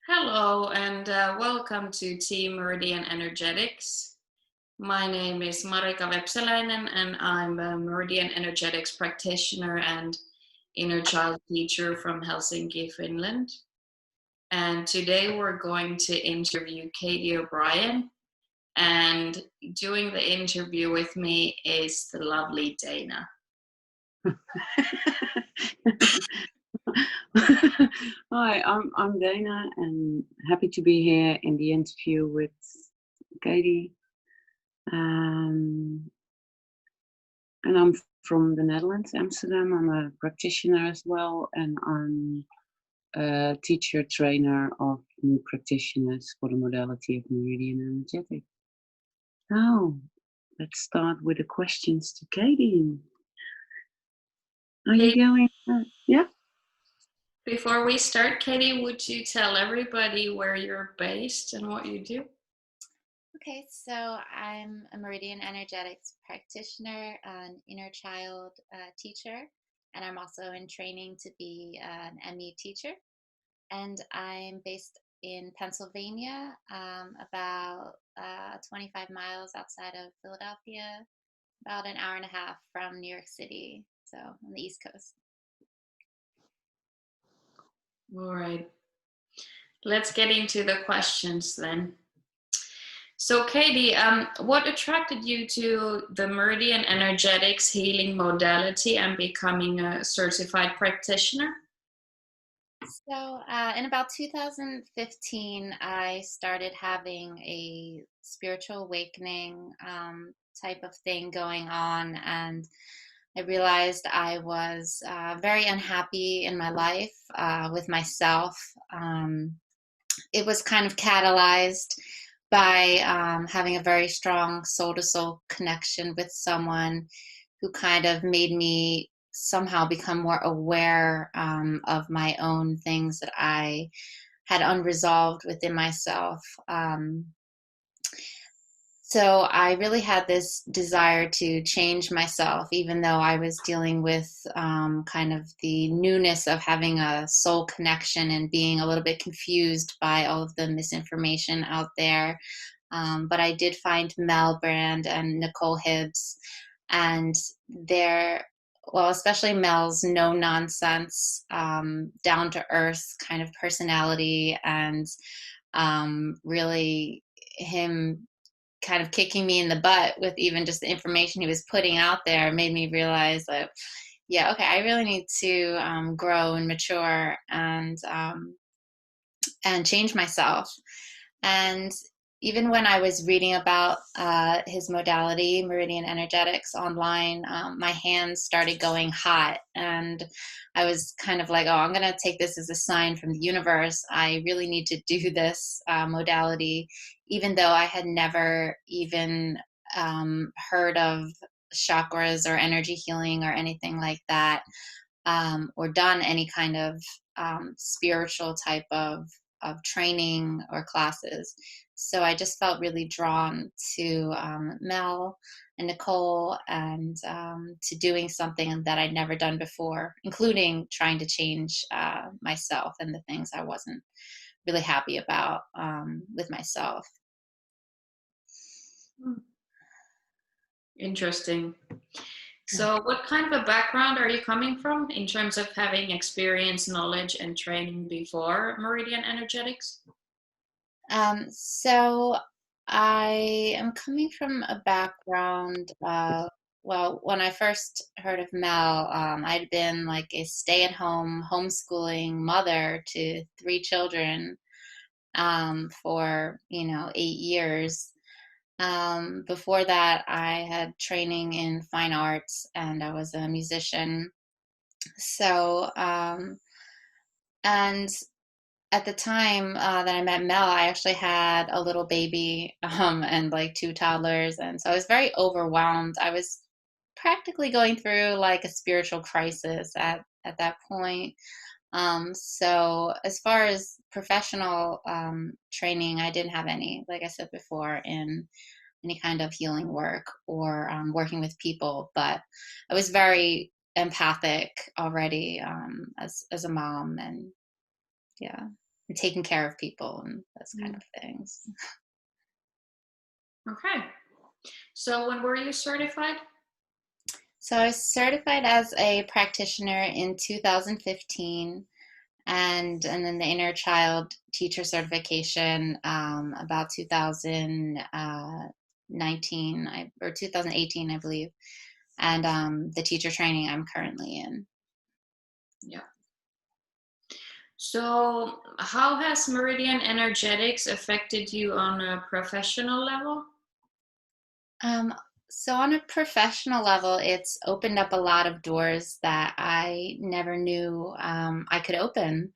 Hello and welcome to Team Meridian Energetics. My name is Marika Vepsäläinen and I'm a Meridian Energetics practitioner and inner child teacher from Helsinki, Finland. And today we're going to interview Katie O'Brien, and doing the interview with me is the lovely Danah. Hi, I'm Danah and happy to be here in the interview with Katie. And I'm from the Netherlands, Amsterdam. I'm a practitioner as well, and I'm a teacher trainer of new practitioners for the modality of Meridian Energetics. Now, let's start with the questions to Katie. Are you going? Yeah. Before we start, Katie, would you tell everybody where you're based and what you do? Okay, so I'm a Meridian Energetics practitioner, an inner child teacher, and I'm also in training to be an ME teacher. And I'm based in Pennsylvania, about 25 miles outside of Philadelphia, about an hour and a half from New York City, so on the East Coast. All right. Let's get into the questions then. So Katie, what attracted you to the Meridian Energetics healing modality and becoming a certified practitioner? So in about 2015, I started having a spiritual awakening type of thing going on, and I realized I was very unhappy in my life with myself. It was kind of catalyzed by having a very strong soul to soul connection with someone who kind of made me somehow become more aware of my own things that I had unresolved within myself. So I really had this desire to change myself, even though I was dealing with kind of the newness of having a soul connection and being a little bit confused by all of the misinformation out there. But I did find Mel Brand and Nicole Hibbs, and well, especially Mel's no nonsense, down to earth kind of personality, and really him kind of kicking me in the butt with even just the information he was putting out there made me realize that, yeah, okay, I really need to grow and mature and change myself. And even when I was reading about his modality, Meridian Energetics, online, my hands started going hot. And I was kind of like, oh, I'm going to take this as a sign from the universe. I really need to do this modality, even though I had never even heard of chakras or energy healing or anything like that, or done any kind of spiritual type of training or classes. So I just felt really drawn to Mel and Nicole, and to doing something that I'd never done before, including trying to change myself and the things I wasn't really happy about with myself. Interesting. So what kind of a background are you coming from in terms of having experience, knowledge, and training before Meridian Energetics? So I am coming from a background, well, when I first heard of Mel, I'd been like a stay-at-home homeschooling mother to 3 children for, 8 years. Before that, I had training in fine arts and I was a musician. So, and at the time that I met Mel, I actually had a little baby and like 2 toddlers. And so I was very overwhelmed. I was practically going through like a spiritual crisis at that point. So as far as professional training, I didn't have any, like I said before, in any kind of healing work or working with people. But I was very empathic already as a mom, and yeah. taking care of people and those kind of things. Okay. So when were you certified? So I was certified as a practitioner in 2015, and then the inner child teacher certification about 2019 or 2018, I believe, and the teacher training I'm currently in. Yeah. So how has Meridian Energetics affected you on a professional level? So on a professional level, it's opened up a lot of doors that I never knew I could open,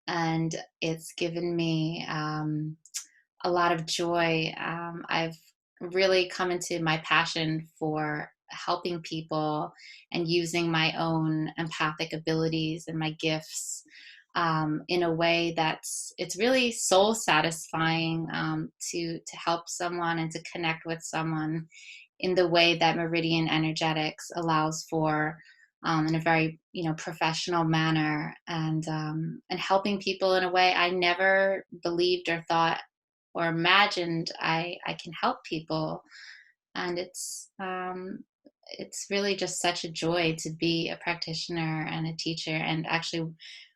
and it's given me a lot of joy. I've really come into my passion for helping people and using my own empathic abilities and my gifts in a way it's really soul satisfying to help someone and to connect with someone in the way that Meridian Energetics allows for, in a very professional manner, and helping people in a way I never believed or thought or imagined I can help people. And it's really just such a joy to be a practitioner and a teacher and actually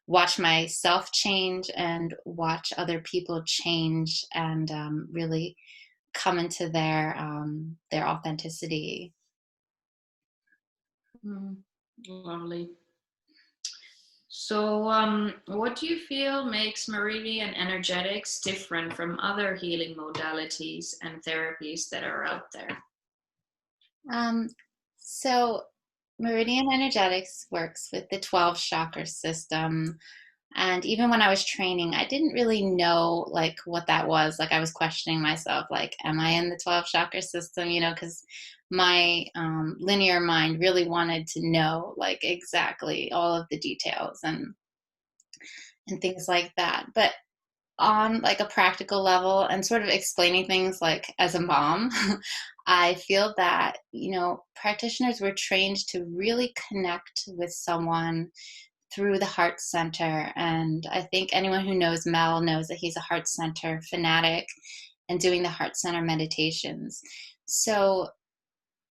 watch myself change and watch other people change and really come into their authenticity. Lovely. So what do you feel makes Meridian Energetics different from other healing modalities and therapies that are out there? So Meridian Energetics works with the 12 chakra system. And even when I was training, I didn't really know like what that was. Like I was questioning myself, like, am I in the 12 chakra system? Because my linear mind really wanted to know like exactly all of the details and things like that. But on like a practical level and sort of explaining things like as a mom, I feel that, practitioners were trained to really connect with someone through the heart center. And I think anyone who knows Mel knows that he's a heart center fanatic and doing the heart center meditations. So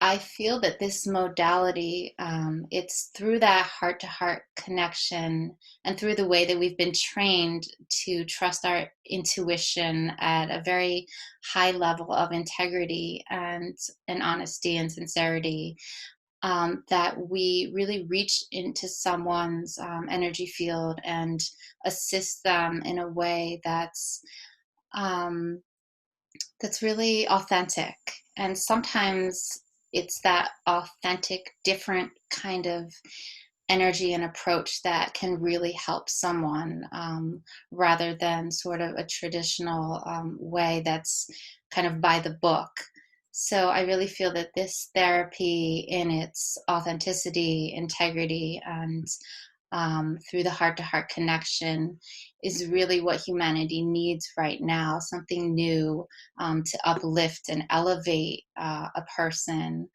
I feel that this modality, it's through that heart to heart connection and through the way that we've been trained to trust our intuition at a very high level of integrity and honesty and sincerity, that we really reach into someone's energy field and assist them in a way um, that's really authentic. And sometimes it's that authentic, different kind of energy and approach that can really help someone, rather than sort of a traditional way that's kind of by the book. So I really feel that this therapy, in its authenticity, integrity, and through the heart to heart connection, is really what humanity needs right now, something new, to uplift and elevate a person,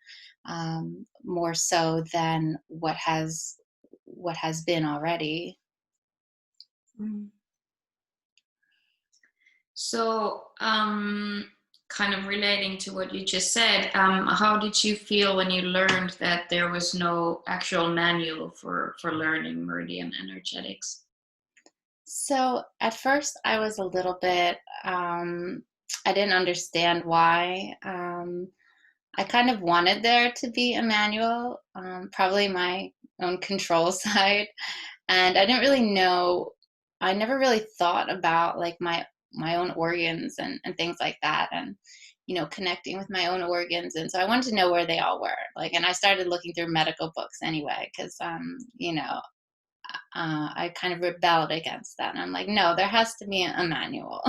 more so than what has been already. So kind of relating to what you just said, how did you feel when you learned that there was no actual manual for learning Meridian Energetics? So at first I was a little bit, I didn't understand why. I kind of wanted there to be a manual, probably my own control side. And I didn't really know, I never really thought about like my own organs and things like that, and connecting with my own organs. And so I wanted to know where they all were, like, and I started looking through medical books anyway, because I kind of rebelled against that, and I'm like, no, there has to be a manual.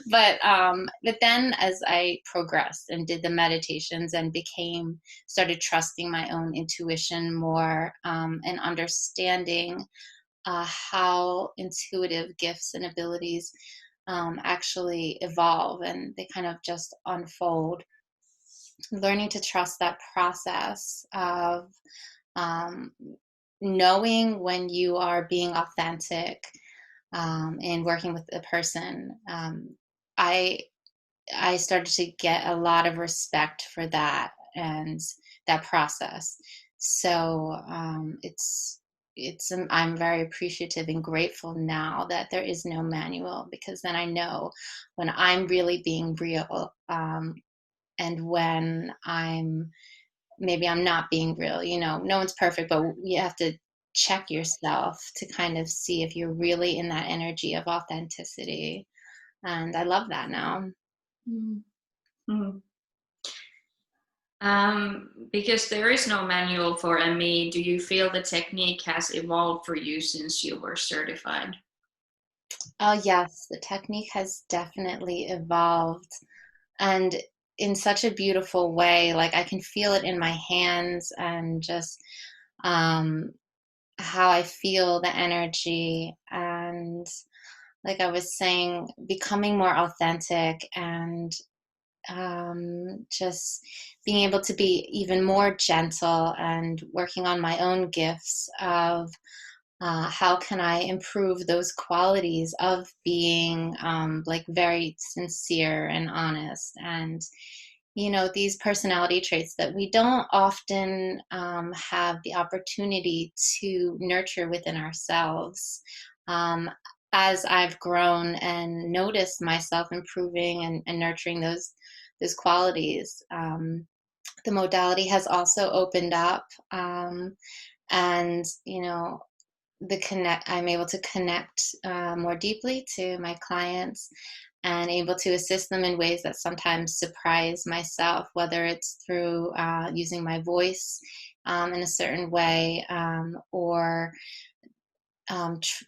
But then as I progressed and did the meditations and started trusting my own intuition more, and understanding how intuitive gifts and abilities actually evolve, and they kind of just unfold. Learning to trust that process of um, knowing when you are being authentic, in working with a person, I started to get a lot of respect for that and that process. So I'm very appreciative and grateful now that there is no manual, because then I know when I'm really being real, and when maybe I'm not being real. No one's perfect, but you have to check yourself to kind of see if you're really in that energy of authenticity. And I love that now. Mm-hmm. Because there is no manual for ME, do you feel the technique has evolved for you since you were certified? Oh, yes, the technique has definitely evolved, and in such a beautiful way. Like, I can feel it in my hands, and just um, how I feel the energy. And like I was saying, becoming more authentic, and just being able to be even more gentle, and working on my own gifts of how can I improve those qualities of being like very sincere and honest, and these personality traits that we don't often have the opportunity to nurture within ourselves. um, as I've grown and noticed myself improving and nurturing those qualities, the modality has also opened up, and I'm able to connect more deeply to my clients, and able to assist them in ways that sometimes surprise myself, whether it's through using my voice in a certain way, or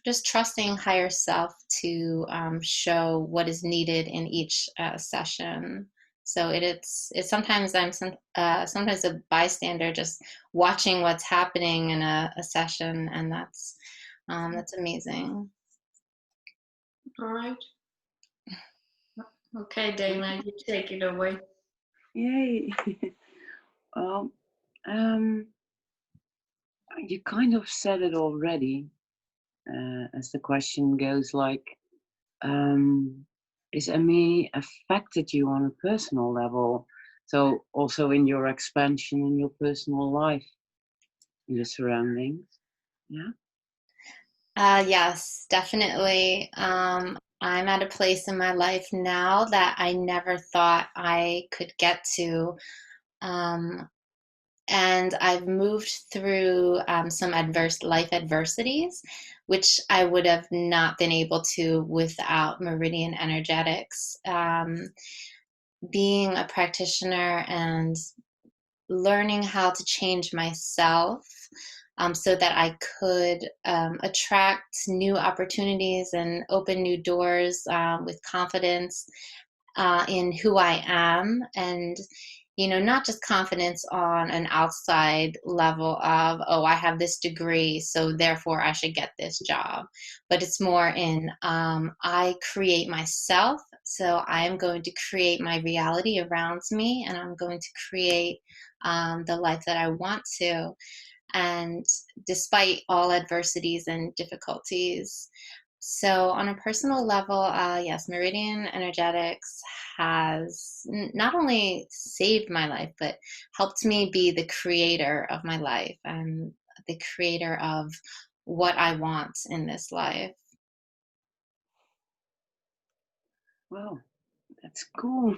just trusting higher self to show what is needed in each session. So it's sometimes sometimes a bystander, just watching what's happening in a session, and that's amazing. All right. Okay, Dana, you take it away. Yay. Well, you kind of said it already, as the question goes, like, is ME affected you on a personal level? So also in your expansion in your personal life, in the surroundings? Yeah. Yes, definitely. I'm at a place in my life now that I never thought I could get to. Um, and I've moved through some life adversities, which I would have not been able to without Meridian Energetics. Being a practitioner and learning how to change myself, so that I could attract new opportunities and open new doors with confidence in who I am. And not just confidence on an outside level of, oh, I have this degree, so therefore I should get this job. But it's more in, I create myself, so I'm going to create my reality around me, and I'm going to create the life that I want to. And despite all adversities and difficulties. So, on a personal level, yes, Meridian Energetics has not only saved my life, but helped me be the creator of my life, and the creator of what I want in this life. Wow, that's cool.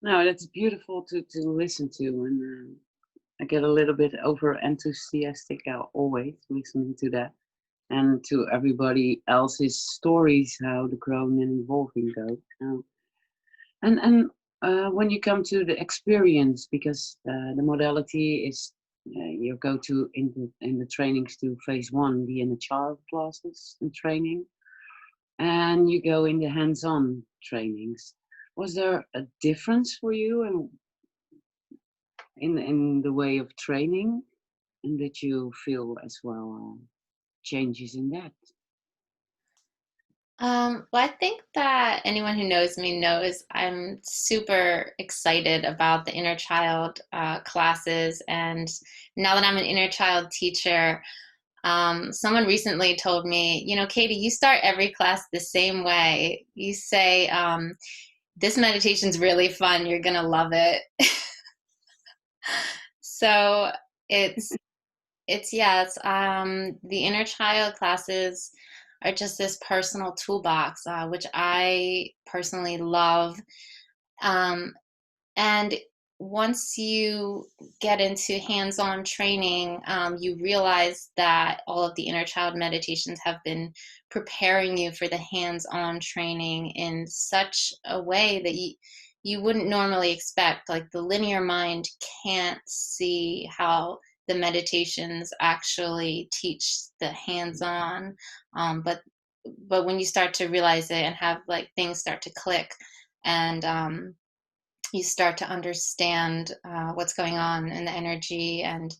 No, that's beautiful to listen to, and I get a little bit over enthusiastic always listening to that, and to everybody else's stories, how the growing and evolving goes. And when you come to the experience, because the modality is you go to in the trainings to phase 1, the inner child classes and training, and you go in the hands-on trainings. Was there a difference for you in the way of training, and did you feel as well changes in that? Well, I think that anyone who knows me knows I'm super excited about the inner child classes. And now that I'm an inner child teacher, Someone recently told me, Katie, you start every class the same way. You say, this meditation's really fun. You're going to love it. So the inner child classes are just this personal toolbox, which I personally love. And once you get into hands-on training, you realize that all of the inner child meditations have been preparing you for the hands-on training in such a way that you wouldn't normally expect. Like the linear mind can't see how the meditations actually teach the hands-on, but when you start to realize it and have like things start to click, and you start to understand what's going on in the energy, and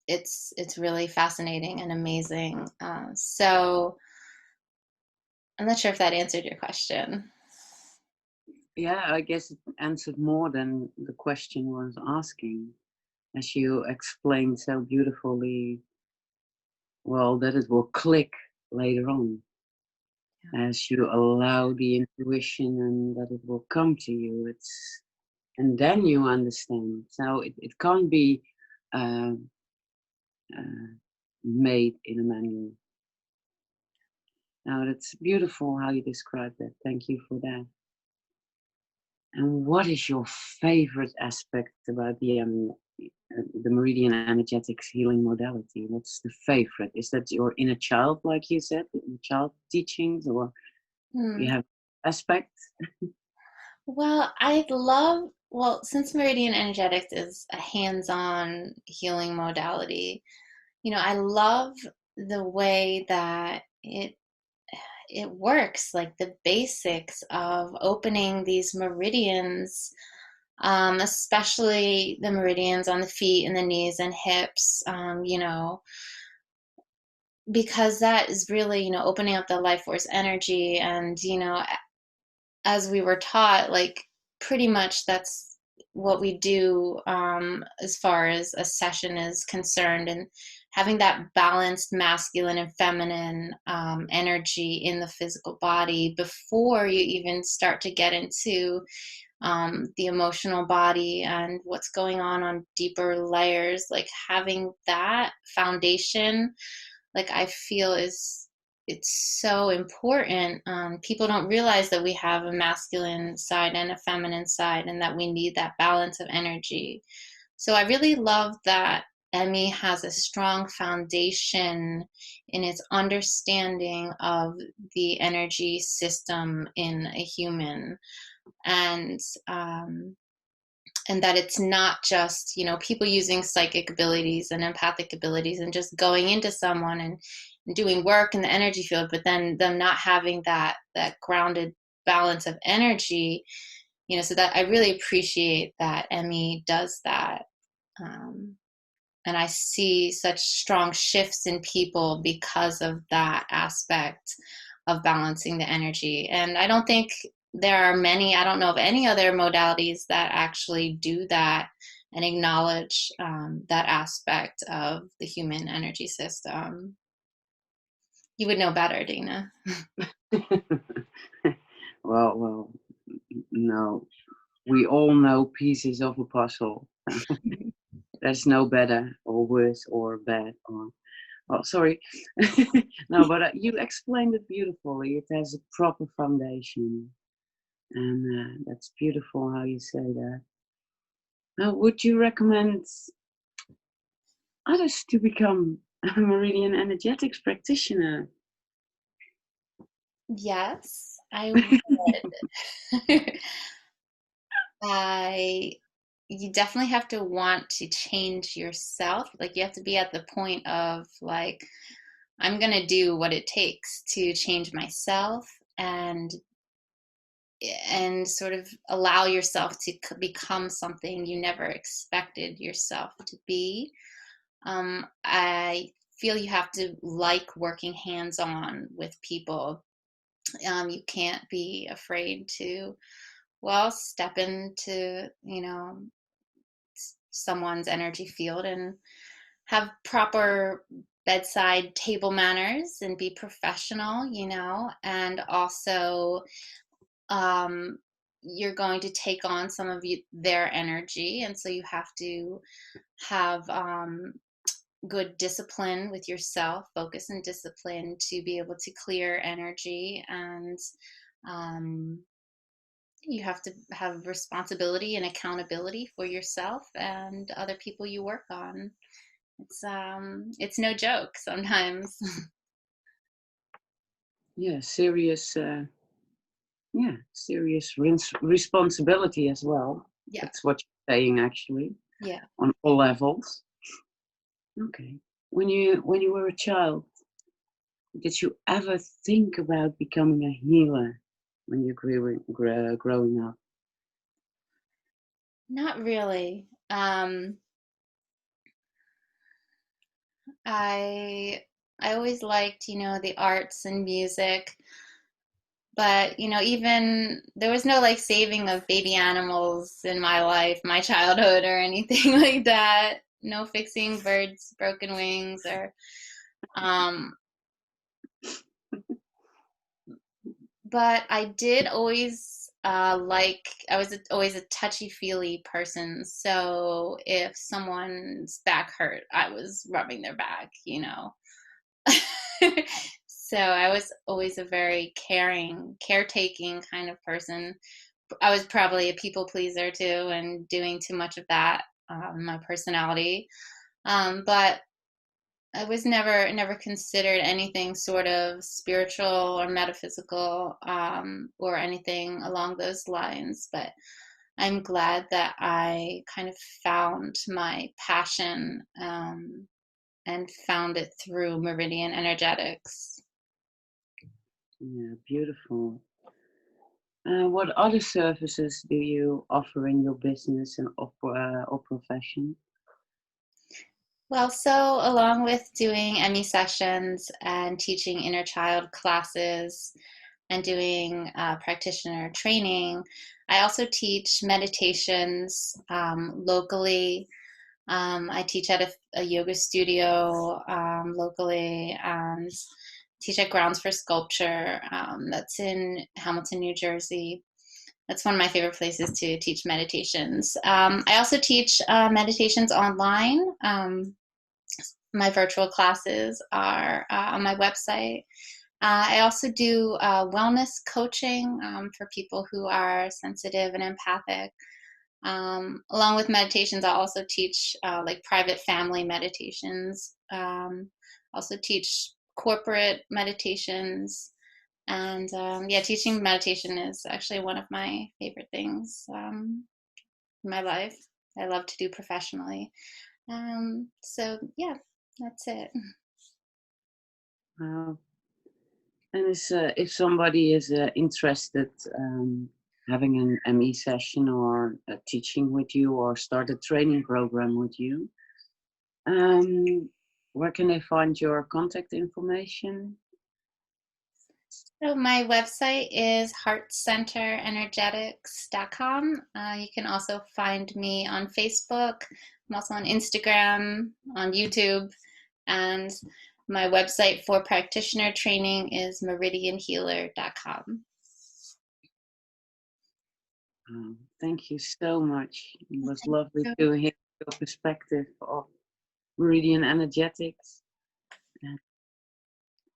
it's really fascinating and amazing. So I'm not sure if that answered your question. Yeah, I guess it answered more than the question was asking, as you explained so beautifully. Well, that it will click later on, as you allow the intuition and that it will come to you. And then you understand. So it can't be uh, uh, made in a manual. Now that's beautiful how you describe that. Thank you for that. And what is your favorite aspect about the Meridian energetics healing modality? What's the favorite? Is that your inner child, like you said, the child teachings, or you have aspects? Well, since Meridian Energetics is a hands-on healing modality, I love the way that it works, like the basics of opening these meridians, especially the meridians on the feet and the knees and hips, because that is really, opening up the life force energy. And, as we were taught, like pretty much that's what we do, as far as a session is concerned, and having that balanced masculine and feminine energy in the physical body before you even start to get into the emotional body and what's going on deeper layers. Like having that foundation, like I feel it's so important. People don't realize that we have a masculine side and a feminine side, and that we need that balance of energy. So I really love that Emmy has a strong foundation in its understanding of the energy system in a human, and and that it's not just, people using psychic abilities and empathic abilities and just going into someone and doing work in the energy field, but then them not having that grounded balance of energy. So that I really appreciate that Emmy does that. And I see such strong shifts in people because of that aspect of balancing the energy. And I don't think I don't know of any other modalities that actually do that and acknowledge that aspect of the human energy system. You would know better, Dana. Well, no. We all know pieces of a puzzle. There's no better or worse or bad or, oh, sorry. No, but you explained it beautifully. It has a proper foundation. And that's beautiful how you say that. Now, would you recommend others to become a Meridian Energetics practitioner? Yes, I would. You definitely have to want to change yourself. Like you have to be at the point of like, I'm going to do what it takes to change myself, and sort of allow yourself to become something you never expected yourself to be. I feel you have to like working hands-on with people. You can't be afraid to, well, step into, someone's energy field and have proper bedside table manners and be professional, you know, and also you're going to take on some of their energy, and so you have to have good discipline with yourself, focus and discipline to be able to clear energy, and um, you have to have responsibility and accountability for yourself and other people you work on. It's no joke sometimes. Yeah, serious responsibility as well. Yeah. That's what you're saying, actually. Yeah. On all levels. Okay. When you were a child, did you ever think about becoming a healer when you growing up? Not really. I always liked, you know, the arts and music, but you know, even there was no like saving of baby animals in my life, my childhood, or anything like that. No fixing birds' broken wings, or but I did always I was always a touchy-feely person. So if someone's back hurt, I was rubbing their back, you know. So I was always a very caring, caretaking kind of person. I was probably a people pleaser too, and doing too much of that, my personality. But I was never considered anything sort of spiritual or metaphysical, or anything along those lines. But I'm glad that I kind of found my passion, and found it through Meridian Energetics. Yeah, beautiful. What other services do you offer in your business or profession? Well, so along with doing ME sessions and teaching inner child classes and doing practitioner training, I also teach meditations locally. I teach at a yoga studio locally, and teach at Grounds for Sculpture, that's in Hamilton, New Jersey. That's one of my favorite places to teach meditations. I also teach meditations online. My virtual classes are on my website. I also do wellness coaching for people who are sensitive and empathic. Along with meditations, I'll also teach like private family meditations. Also teach corporate meditations. And yeah, teaching meditation is actually one of my favorite things in my life. I love to do professionally. So yeah, that's it. And if somebody is interested having an ME session or teaching with you or start a training program with you, where can they find your contact information? So my website is heartcenterenergetics.com. You can also find me on Facebook. I'm also on Instagram, on YouTube, and my website for practitioner training is meridianhealer.com. Thank you so much. It was lovely to hear your perspective of Meridian Energetics.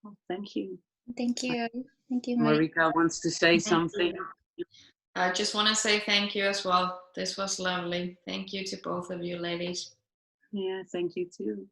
Well, thank you. Thank you. Thank you, Marika wants to say something. I just want to say thank you as well. This was lovely. Thank you to both of you ladies. Yeah, thank you too.